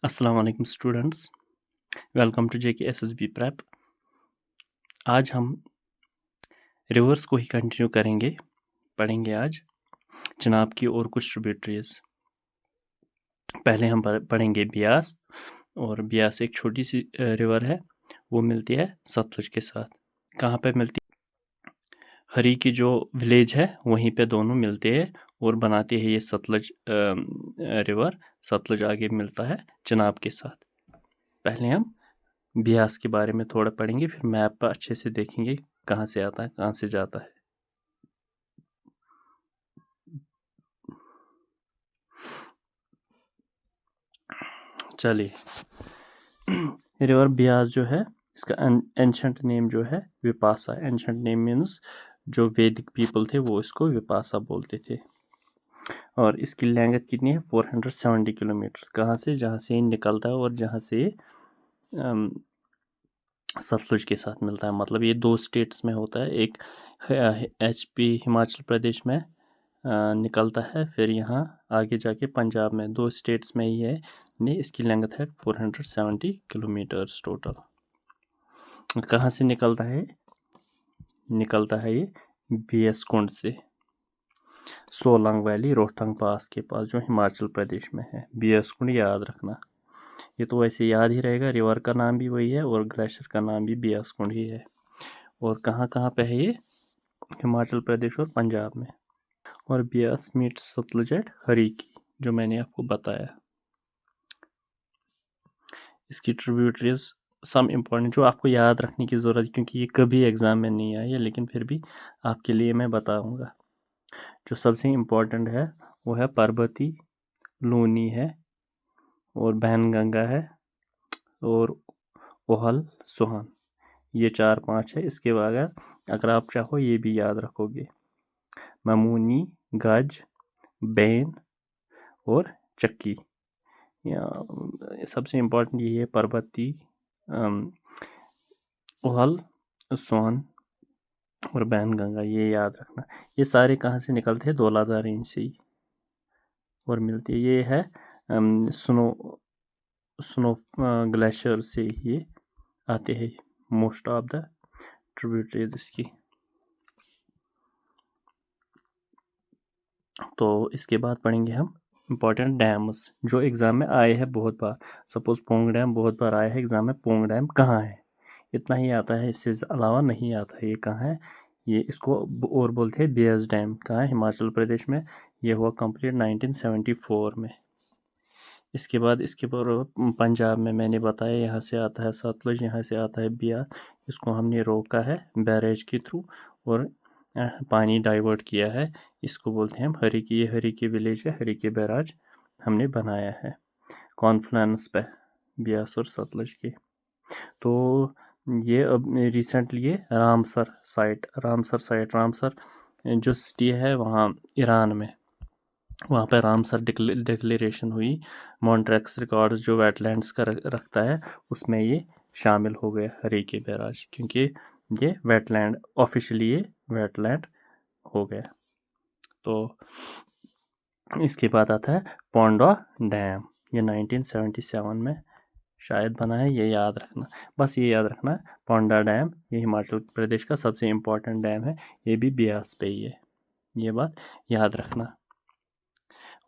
अस्सलाम वालेकुम students, welcome to JK SSB prep. आज हम रिवर्स को ही कंटिन्यू करेंगे, पढ़ेंगे आज चिनाब की और कुछ ट्रिब्यूटरीज। पहले हम पढ़ेंगे ब्यास, और ब्यास एक छोटी सी रिवर है, वो मिलती है सतलुज के साथ। कहाँ पे मिलती? हरी की जो विलेज है वहीं पे दोनों मिलते हैं और बनाती है ये सतलुज रिवर। सतलुज आगे मिलता है चिनाब के साथ। पहले हम ब्यास के बारे में थोड़ा पढ़ेंगे, फिर मैप पर अच्छे से देखेंगे कहाँ से आता है कहाँ से जाता है। चलिए, रिवर ब्यास जो है इसका एंशंट नेम जो है विपासा। एंशंट नेम मीन्स जो वैदिक पीपल थे वो इसको विपासा बोलते थे। और इसकी लैंग्थ कितनी है? 470 किलोमीटर। कहाँ से? जहाँ से निकलता है और जहाँ से सतलुज के साथ मिलता है। मतलब ये दो स्टेट्स में होता है, एक HP हिमाचल प्रदेश में निकलता है, फिर यहाँ आगे जाके पंजाब में। दो स्टेट्स में ही है ये। इसकी लेंथ है 470 किलोमीटर्स टोटल। कहाँ से निकलता है? निकलता है ये BS कुंड से, सोलंग वैली रोहतंग पास के पास, जो हिमाचल प्रदेश में है। BS कुंड याद रखना, ये तो वैसे याद ही रहेगा। रिवर का नाम भी वही है और ग्लेशियर का नाम भी BS कुंड ही है। और कहाँ कहाँ पे है ये? हिमाचल प्रदेश और पंजाब में। और ब्यास मीट्स सतलुज एट हरीकी, जो मैंने आपको बताया। इसकी ट्रिब्यूटरीज सम इम्पोर्टेंट जो आपको याद रखने की ज़रूरत है, क्योंकि ये कभी एग्ज़ाम में नहीं आई है, लेकिन फिर भी आपके लिए मैं बताऊंगा। जो सबसे इम्पोर्टेंट है वो है परबती, लूनी है, और बैनगंगा है, और ओहल सुहान। ये 4-5 है। इसके बाद अगर आप चाहो ये भी याद रखोगे, ममूनी, गज, बैन और चक्की। या सबसे इम्पोर्टेंट ये है परबती, ओहल, सोन और बैनगंगा। ये याद रखना। ये सारे कहाँ से निकलते हैं? धौलाधार रेंज से ही और मिलती है। ये है स्नो स्नो ग्लेशियर से ये आते हैं मोस्ट ऑफ द ट्रिब्यूटरीज इसकी। तो इसके बाद पढ़ेंगे हम इम्पोर्टेंट डैम्स जो एग्ज़ाम में आए हैं बहुत बार। सपोज पोंग डैम बहुत बार आया है एग्ज़ाम में। पोंग डैम कहाँ है? इतना ही आता है, इससे अलावा नहीं आता है। ये कहाँ है? ये इसको और बोलते हैं ब्यास डैम। कहाँ है? हिमाचल प्रदेश में। ये हुआ कंप्लीट 1974 में। इसके बाद पंजाब में मैंने बताया, यहाँ से आता है सतलुज, यहाँ से आता है ब्यास। इसको हमने रोका है बैरेज के थ्रू और पानी डाइवर्ट किया है। इसको बोलते हैं हम हरी की। ये हरी की विलेज है, हरी के बैराज हमने बनाया है कॉन्फ्लुएंस पे ब्यास और सतलुज के। तो ये अब रिसेंटली ये रामसर जो सिटी है वहाँ ईरान में, वहाँ पे रामसर डिक्लेरेशन हुई। मॉन्ट्रैक्स रिकॉर्ड्स जो वेटलैंड्स का रखता है उसमें ये शामिल हो गया हरी के बैराज, क्योंकि ये वेटलैंड ऑफिशियली ये वेटलैंड हो गया। तो इसके बाद आता है पोंडा डैम। ये 1977 में शायद बना है, ये याद रखना। बस ये याद रखना, पोंडा डैम ये हिमाचल प्रदेश का सबसे इम्पोर्टेंट डैम है। ये भी ब्यास पे ही है, ये बात याद रखना।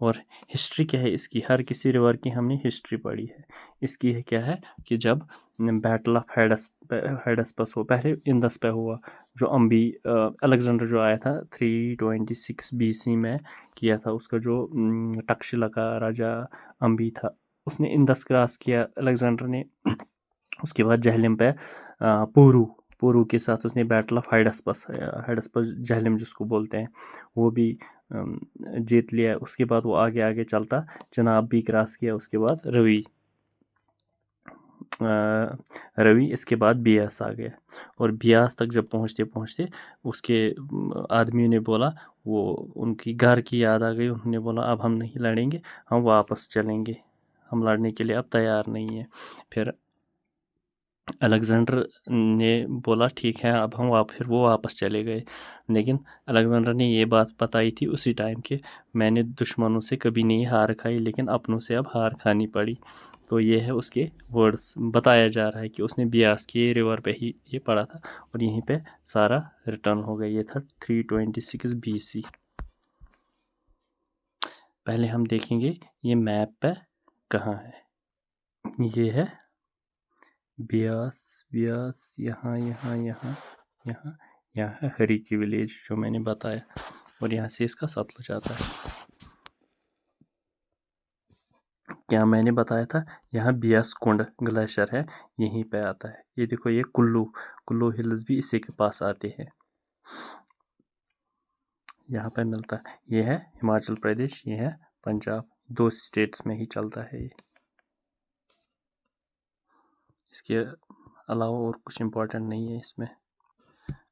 और हिस्ट्री क्या है इसकी? हर किसी रिवर की हमने हिस्ट्री पढ़ी है। इसकी है क्या है कि जब बैटल ऑफ हेडस्पस हो, पहले इंदस पे हुआ, जो अलेक्जेंडर जो आया था 326 BC में किया था। उसका जो तक्षशिला का राजा अम्बी था, उसने इंदस क्रॉस किया अलेक्जेंडर ने। उसके बाद जहलिम पे पुरू पुरू के साथ उसने बैटल ऑफ हाइडस्पस जहलिम जिसको बोलते हैं, वो भी जीत लिया। उसके बाद वो आगे आगे चलता, चिनाब भी क्रॉस किया। उसके बाद रवि, इसके बाद ब्यास आ गया। और ब्यास तक जब पहुँचते पहुँचते उसके आदमियों ने बोला, वो उनकी घर की याद आ गई। उन्होंने बोला अब हम नहीं लड़ेंगे, हम वापस चलेंगे, हम लड़ने के लिए अब तैयार नहीं है। फिर अलेक्जेंडर ने बोला ठीक है, अब हम फिर वो वापस चले गए। लेकिन अलेक्जेंडर ने ये बात बताई थी उसी टाइम कि मैंने दुश्मनों से कभी नहीं हार खाई, लेकिन अपनों से अब हार खानी पड़ी। तो ये है उसके वर्ड्स, बताया जा रहा है कि उसने बियास की रिवर पे ही ये पढ़ा था और यहीं पे सारा रिटर्न हो गया। ये था 326 BC। पहले हम देखेंगे ये मैप पे कहाँ है। ये है ब्यास, ब्यास यहाँ यहाँ यहाँ यहाँ यहाँ है हरी की विलेज जो मैंने बताया, और यहाँ से इसका सतलुज आता है। क्या मैंने बताया था, यहाँ बियास कुंड ग्लेशियर है, यहीं पे आता है। ये देखो, ये कुल्लू कुल्लू हिल्स भी इसी के पास आते हैं, यहाँ पे मिलता है। ये है हिमाचल प्रदेश, ये है पंजाब, 2 स्टेट्स में ही चलता है ये। इसके अलावा और कुछ इम्पोर्टेंट नहीं है इसमें।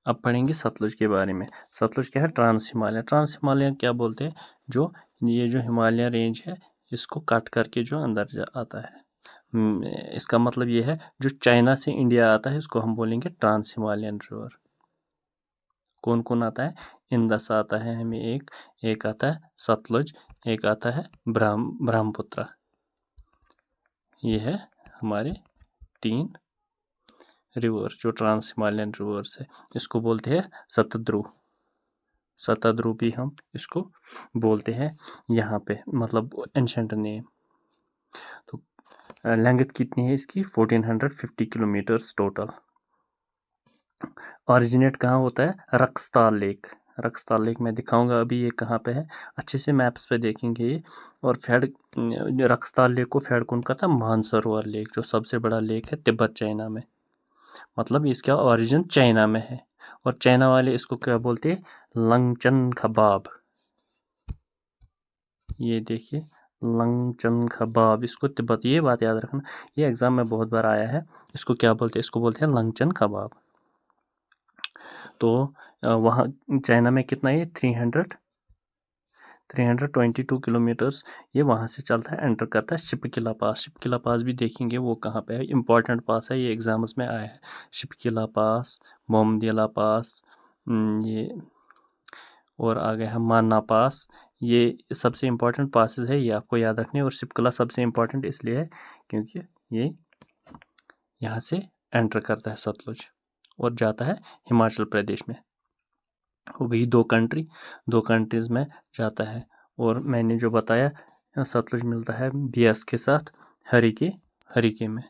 अब पढ़ेंगे सतलुज के बारे में। सतलुज क्या है, ट्रांस हिमालय। ट्रांस हिमालय क्या बोलते हैं, जो ये जो हिमालय रेंज है इसको काट करके जो अंदर आता है। इसका मतलब ये है जो चाइना से इंडिया आता है इसको हम बोलेंगे ट्रांस हिमालयन रिवर। कौन कौन आता है, इंदस आता है हमें, एक आता है सतलुज, एक आता है ब्रह्मपुत्र। ये है हमारे 3 रिवर जो ट्रांस हिमालयन रिवर्स है। इसको बोलते हैं शतद्रु, शतद्रु भी हम इसको बोलते हैं यहाँ पे, मतलब एंशंट नेम। तो लेंथ कितनी है इसकी, 1450 किलोमीटर्स टोटल। ओरिजिनेट कहाँ होता है, रक्सताल लेक। रक्सताल लेक मैं दिखाऊंगा अभी ये कहाँ पे है, अच्छे से मैप्स पे देखेंगे ये। और रक्सताल लेक को फेडकुन का था मानसरोवर लेक, जो सबसे बड़ा लेक है तिब्बत चाइना में, मतलब इसका ओरिजिन चाइना में है। और चाइना वाले इसको क्या बोलते हैं, लंगचन खबाब। ये देखिए लंगचन खबाब, इसको तिब्बत, ये बात याद रखना, ये एग्जाम में बहुत बार आया है। इसको क्या बोलते हैं, इसको बोलते हैं लंगचन कबाब। तो वहाँ चाइना में कितना है, 322 किलोमीटर्स ये वहाँ से चलता है, एंटर करता है शिपकिला पास। शिपकिला पास भी देखेंगे वो कहाँ पे है, इंपॉर्टेंट पास है, ये एग्जाम्स में आया है। शिपकिला पास, बोमदिला पास, ये और आ गया है मान्ना पास। ये सबसे इम्पोर्टेंट पासेस है, ये आपको याद रखने। और शिपकिला सबसे इम्पोर्टेंट इसलिए है क्योंकि ये यहाँ से एंटर करता है सतलुज और जाता है हिमाचल प्रदेश में। वो भी 2 कंट्रीज़ में जाता है। और मैंने जो बताया सतलुज मिलता है बियास के साथ हरिके में।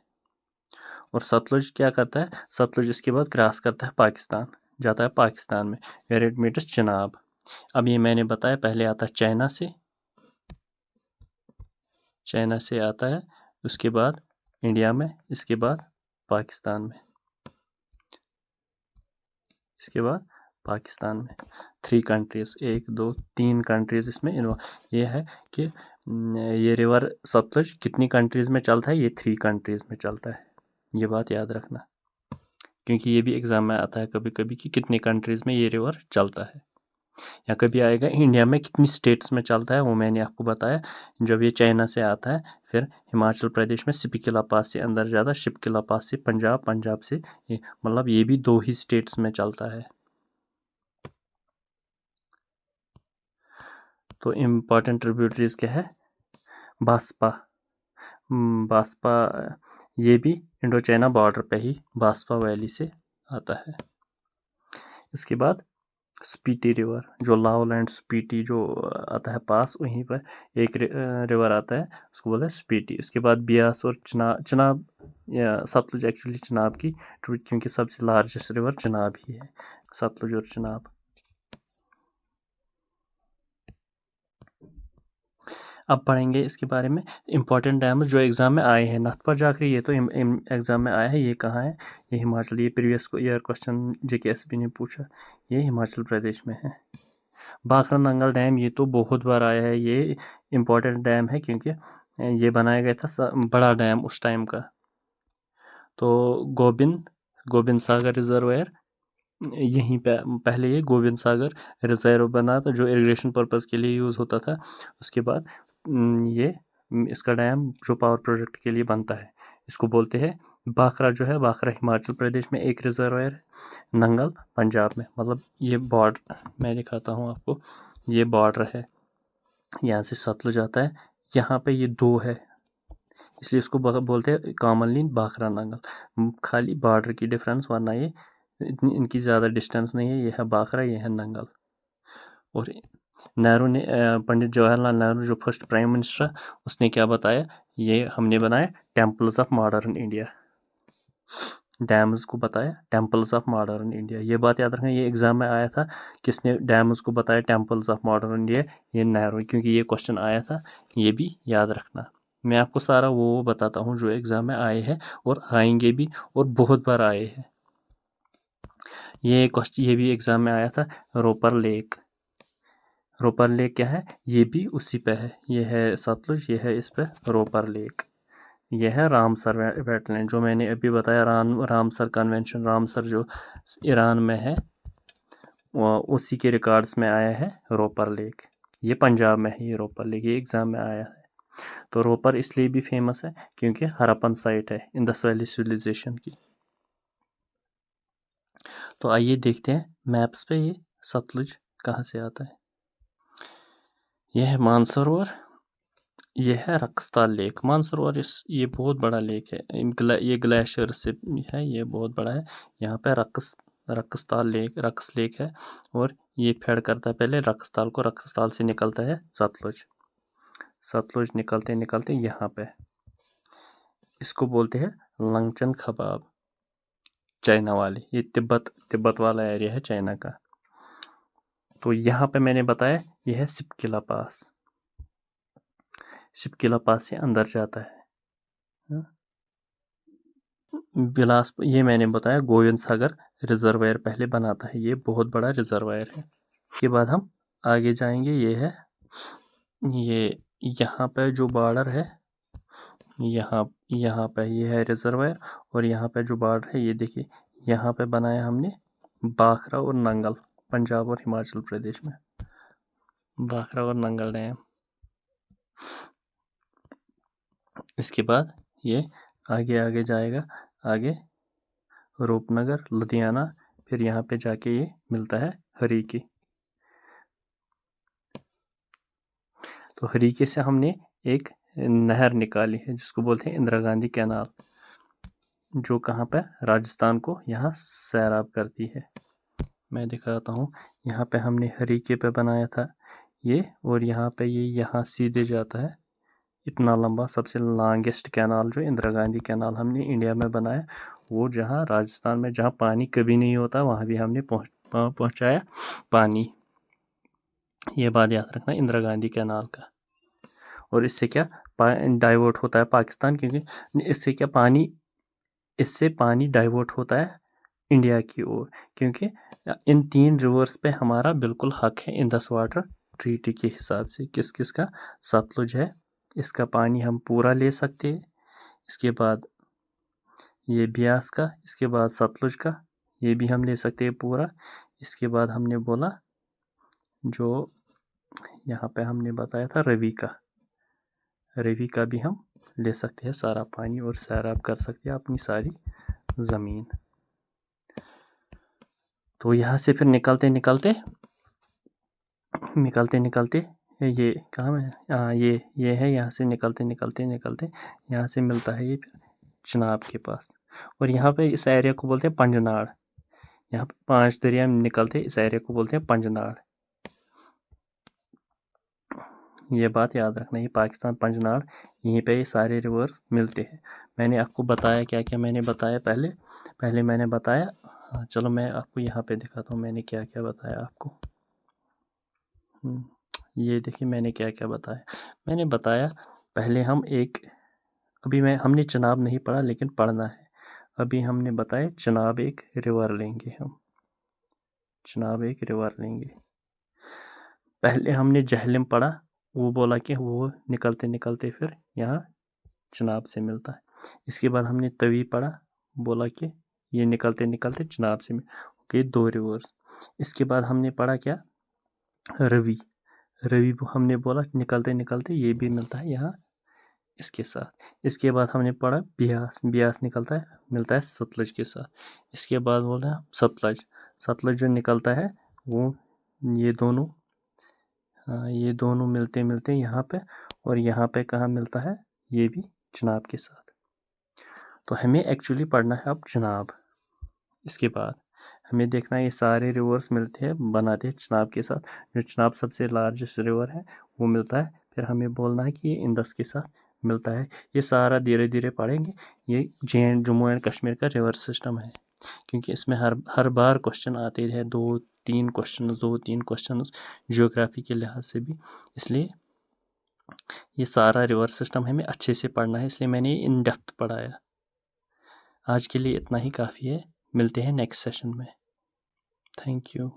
और सतलुज क्या करता है, सतलुज इसके बाद क्रॉस करता है पाकिस्तान, जाता है पाकिस्तान में, वेयर इट मीट्स चिनाब। अब ये मैंने बताया, पहले आता है चाइना से आता है, उसके बाद इंडिया में, इसके बाद पाकिस्तान में, इसके बाद पाकिस्तान में। 3 कंट्रीज़, 1 2 3 कंट्रीज़ इसमें इन्वॉल्व। ये है कि ये रिवर सतलुज कितनी कंट्रीज़ में चलता है, ये 3 कंट्रीज़ में चलता है। ये बात याद रखना, क्योंकि ये भी एग्ज़ाम में आता है कभी कभी कि कितनी कंट्रीज़ में ये रिवर चलता है। या कभी आएगा इंडिया में कितनी स्टेट्स में चलता है, वो मैंने आपको बताया। जब ये चाइना से आता है, फिर हिमाचल प्रदेश में शिपकिला पास से अंदर जाता है, शिपकिला पास से पंजाब, पंजाब से ये, मतलब ये भी 2 ही स्टेट्स में चलता है। तो इम्पॉर्टेंट ट्रिब्यूटरीज क्या है, बास्पा, बास्पा ये भी इंडो चाइना बॉर्डर पे ही बास्पा वैली से आता है। इसके बाद स्पीटी रिवर, जो लाहौल एंड स्पीटी जो आता है पास, वहीं पर एक रिवर आता है, उसको बोलते हैं स्पीटी। उसके बाद बियास और चिनाब या सतलुज, एक्चुअली चिनाब की, क्योंकि सबसे लार्जेस्ट रिवर चिनाब ही है, सतलुज और चिनाब। अब पढ़ेंगे इसके बारे में इंपॉर्टेंट डैम जो एग्ज़ाम में आए हैं नथपा जाकर। ये तो एग्ज़ाम में आया है, ये कहाँ है, ये हिमाचल, ये प्रीवियस ईयर क्वेश्चन JKSB ने पूछा, ये हिमाचल प्रदेश में है। भाखड़ा नंगल डैम, ये तो बहुत बार आया है, ये इम्पोर्टेंट डैम है क्योंकि ये बनाया गया था बड़ा डैम उस टाइम का। तो गोबिंद सागर रिजर्वायर, यहीं पे पहले ये गोबिंद सागर रिजर्व बना था जो इरिगेशन पर्पज़ के लिए यूज़ होता था। उसके बाद ये इसका डैम जो पावर प्रोजेक्ट के लिए बनता है, इसको बोलते हैं बाखरा जो है, बाखरा हिमाचल प्रदेश में एक रिजर्वायर है, नंगल पंजाब में। मतलब ये बॉर्डर मैं दिखाता हूँ आपको, ये बॉर्डर है, यहाँ से सतलुज आता है, यहाँ पे ये दो है, इसलिए इसको बोलते हैं कॉमनली बाखरा नंगल, खाली बॉर्डर की डिफरेंस, वरना ये इनकी ज़्यादा डिस्टेंस नहीं है। ये है बाखरा, ये है नंगल। और नेहरू ने, पंडित जवाहरलाल नेहरू जो फर्स्ट प्राइम मिनिस्टर, उसने क्या बताया, ये हमने बनाया temples of modern India, dams को बताया टेम्पल्स ऑफ मॉडर्न इंडिया। ये बात याद रखना, ये एग्जाम में आया था, किसने डैम्स को बताया टेम्पल्स ऑफ मॉडर्न इंडिया, ये नेहरू, क्योंकि ये क्वेश्चन आया था, ये भी याद रखना। मैं आपको सारा वो बताता हूँ जो एग्जाम में आए हैं और आएंगे भी, और बहुत बार आए हैं। ये क्वेश्चन ये भी एग्जाम में आया था, रोपर लेक। रोपर लेक क्या है, ये भी उसी पे है, ये है सतलुज, ये है इस पे रोपर लेक। यह है रामसर वेटलैंड, जो मैंने अभी बताया, रामसर कन्वेंशन, रामसर जो ईरान में है, उसी के रिकॉर्ड्स में आया है रोपर लेक। ये पंजाब में है, ये रोपर लेक, ये एग्जाम में आया है। तो रोपर इसलिए भी फेमस है क्योंकि हड़प्पन साइट है इंडस वैली सिविलाइजेशन की। तो आइए देखते हैं मैप्स पे ये सतलुज कहाँ से आता है। यह है मानसरोवर, यह है रक्सताल लेक। मानसरोवर ये बहुत बड़ा लेक है, ये ग्लेशियर से है, ये बहुत बड़ा है। यहाँ पे रक्सताल लेक, रक्स लेक है, और ये फेड करता है पहले रक्सताल को, रक्सताल से निकलता है सतलुज। सतलुज निकलते निकलते यहाँ पे, इसको बोलते हैं लंगचन खबाब, चाइना वाले, ये तिब्बत वाला एरिया है चाइना का। तो यहाँ पे मैंने बताया यह है सिपकिला पास, शिपकिला पास से अंदर जाता है। बिलासपुर, ये मैंने बताया गोविंद सागर रिजर्वायर पहले बनाता है, ये बहुत बड़ा रिजर्वायर है। उसके बाद हम आगे जाएंगे, ये है, ये यहाँ पे जो बॉर्डर है, यहाँ पे ये है रिजर्वायर, और यहाँ पे जो बॉर्डर है, ये देखिए, यहाँ पे बनाया हमने बाखरा और नंगल, पंजाब और हिमाचल प्रदेश में, बाखरा और नंगल डैम। इसके बाद ये आगे आगे जाएगा, आगे रूपनगर, लुधियाना, फिर यहाँ पे जाके ये मिलता है हरीके। तो हरीके से हमने एक नहर निकाली है जिसको बोलते हैं इंदिरा गांधी कैनाल, जो कहाँ पे, राजस्थान को यहाँ सैराब करती है। मैं दिखाता हूँ, यहाँ पे हमने हरीके पे बनाया था ये, और यहाँ पे ये यहाँ सीधे जाता है, इतना लंबा, सबसे लॉन्गेस्ट कैनाल जो इंदिरा गांधी कैनाल हमने इंडिया में बनाया, वो जहाँ राजस्थान में जहाँ पानी कभी नहीं होता, वहाँ भी हमने पहुँचाया पानी। ये बात याद रखना इंदिरा गांधी कैनाल का। और इससे क्या डाइवर्ट होता है पाकिस्तान, क्योंकि इससे पानी डाइवर्ट होता है इंडिया की ओर, क्योंकि इन 3 रिवर्स पे हमारा बिल्कुल हक है इंडस वाटर ट्रीटी के हिसाब से। किस किस का, सतलुज है, इसका पानी हम पूरा ले सकते हैं, इसके बाद ये ब्यास का, इसके बाद सतलुज का, ये भी हम ले सकते हैं पूरा। इसके बाद हमने बोला जो यहाँ पे हमने बताया था रवि का भी हम ले सकते हैं सारा पानी, और सैराब कर सकते हैं अपनी सारी ज़मीन। तो यहाँ से फिर निकलते निकलते ये कहाँ है, हाँ ये है, यहाँ से निकलते यहाँ से मिलता है ये फिर चिनाब के पास, और यहाँ पे इस एरिया को बोलते हैं पंजनाड़। यहाँ पे 5 दरिया निकलते, इस एरिया को बोलते हैं पंजनाड़। ये बात याद रखना, ये पाकिस्तान पंजनाड़, यहीं पे ये सारे रिवर्स मिलते हैं। मैंने आपको बताया क्या क्या मैंने बताया, पहले मैंने बताया, हाँ चलो मैं आपको यहाँ पे दिखाता हूँ मैंने क्या क्या बताया आपको। ये देखिए मैंने क्या क्या बताया। मैंने बताया पहले हमने चिनाब नहीं पढ़ा, लेकिन पढ़ना है। अभी हमने बताया चिनाब एक रिवर लेंगे हम, चिनाब एक रिवर लेंगे। पहले हमने जहलम पढ़ा, वो बोला कि वो निकलते फिर यहाँ चिनाब से मिलता है। इसके बाद हमने तवी पढ़ा, बोला कि ये निकलते चिनाब से ओके, 2 रिवर्स। इसके बाद हमने पढ़ा क्या, रवि हमने बोला निकलते ये भी मिलता है यहाँ इसके साथ। इसके बाद हमने पढ़ा ब्यास, ब्यास मिलता है सतलज के साथ। इसके बाद बोला सतलज, सतलज जो निकलता है वो ये दोनों मिलते मिलते यहाँ पे, और यहाँ पे कहाँ मिलता है, ये भी चिनाब के साथ। तो हमें एक्चुअली पढ़ना है अब चिनाब। इसके बाद हमें देखना है ये सारे रिवर्स मिलते हैं, बनाते हैं चिनाब के साथ। जो चिनाब सबसे लार्जेस्ट रिवर है वो मिलता है, फिर हमें बोलना है कि ये इंडस के साथ मिलता है। ये सारा धीरे धीरे पढ़ेंगे। ये जम्मू एंड कश्मीर का रिवर सिस्टम है, क्योंकि इसमें हर बार क्वेश्चन आते हैं, दो तीन क्वेश्चन ज्योग्राफी के लिहाज से भी। इसलिए ये सारा रिवर सिस्टम हमें अच्छे से पढ़ना है, इसलिए मैंने इन डेप्थ पढ़ाया। आज के लिए इतना ही काफ़ी है, मिलते हैं नेक्स्ट सेशन में। Thank you.